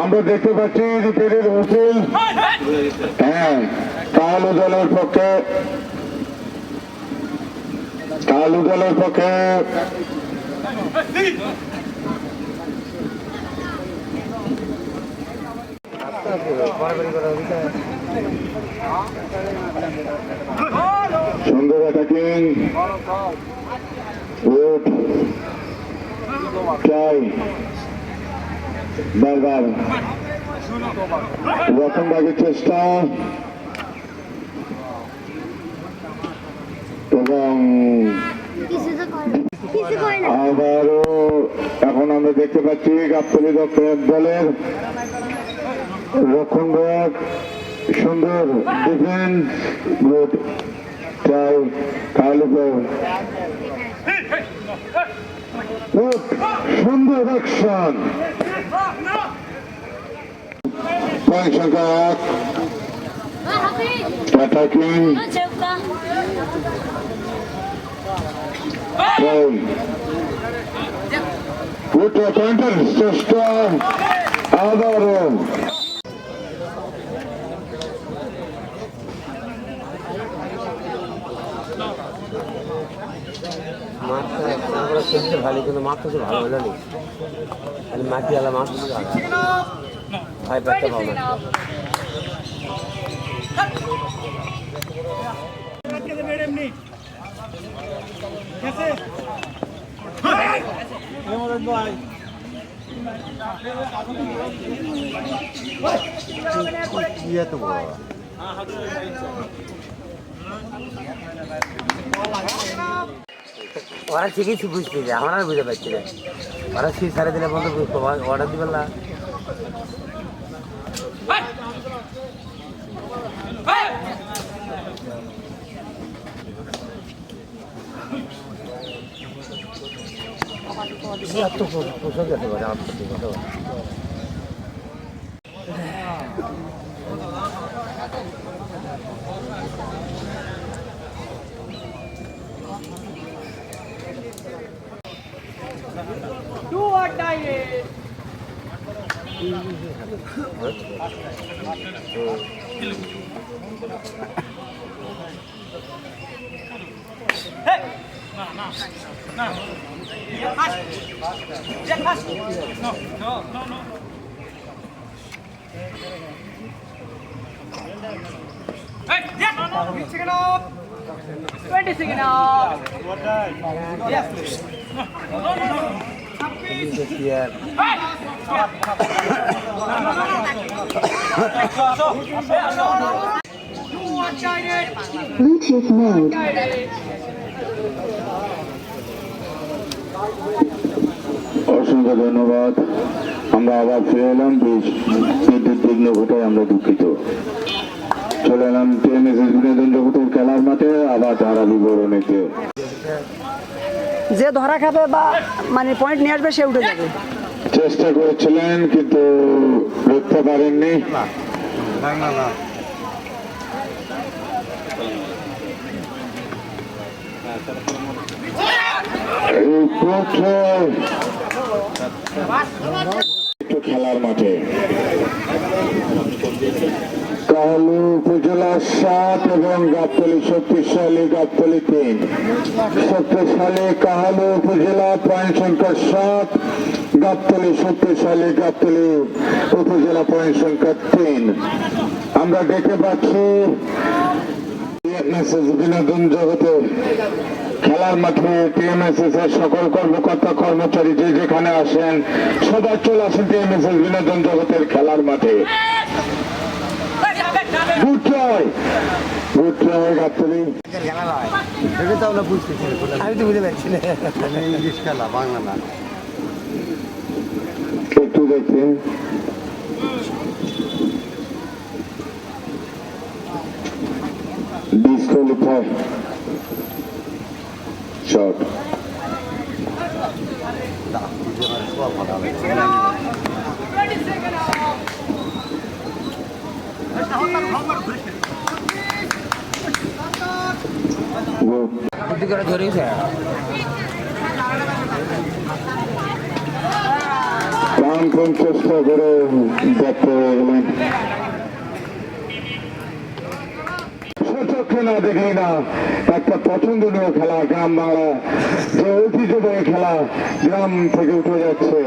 আমরা দেখতে পাচ্ছি রিপেয়ারের হোটেল কালু দলের পক্ষে সুন্দর অ্যাটাকিং গুড ট্রাই বারবার রকমভাবে চেষ্টা এবং আবারও এখন আমরা দেখতে পাচ্ছি গাবতলী দলের রক্ষণভাগ সুন্দর ডিফেন্স গুড ট্রাই সুন্দর অ্যাকশন পয়েন্ট সংখ্যা 1 অ্যাটাকিং গুড পয়েন্টার চেষ্টা আবারও ভালো কিন্তু মাছ তো ভালো হলো নি মাটি আলা মাছ ভাই পেটটা ভালো তো ওরা ঠিকই বুঝতে যায় আমার আর বুঝতে পারছি না ওরা শীত সারে দিলে বন্ধু অর্ডার দিবেন না পোষক যেতে পারে আমার প্রতি কথা Second off. 20 second off. Yes. Bluetooth mode. অসংখ্য ধন্যবাদ আমরা আবার ফিরে এলাম বিদ্যুৎ বিঘ্ন ঘটায় আমরা দুঃখিত চলে এলাম বিনোদন জগতের খেলার মাঠে আবার ধারা বিবরণীতে যে ধরা খাবে বা মানে পয়েন্ট নিয়ে আসবে সে উঠে যাবে চেষ্টা করেছিলেন কিন্তু রুখতে পারেননি খেলার মাঠে কাহালু উপজেলা 7 এবং গাবতলী শক্তিশালী গাবতলী 3 শক্তিশালী কাহালু উপজেলা পয়েন্ট সংখ্যা 7 গাবতলী শক্তিশালী গাবতলী উপজেলা পয়েন্ট সংখ্যা 3 আমরা দেখতে পাচ্ছি বিনোদন জগতে খেলার মাঠে টিএমএসএস এর সকল কর্মকর্তা কর্মচারী যে যেখানে আসেন সবাই চলে আসেন টিএমএসএস বিনোদন জগতের খেলার মাঠে আমি তো বুঝতে পারছি না ইংলিশ খেলা বাংলা না একটু দেখছেন ডিসকোয়ালিফাই শট ধরেছে প্রাণপণ চেষ্টা করে ব্যর্থ হয়ে গেলেন। সচক্ষে না দেখলি না একটা পছন্দনীয় খেলা, গ্রাম বাংলা যে ঐতিহ্যবাহী খেলা গ্রাম থেকে উঠে যাচ্ছে।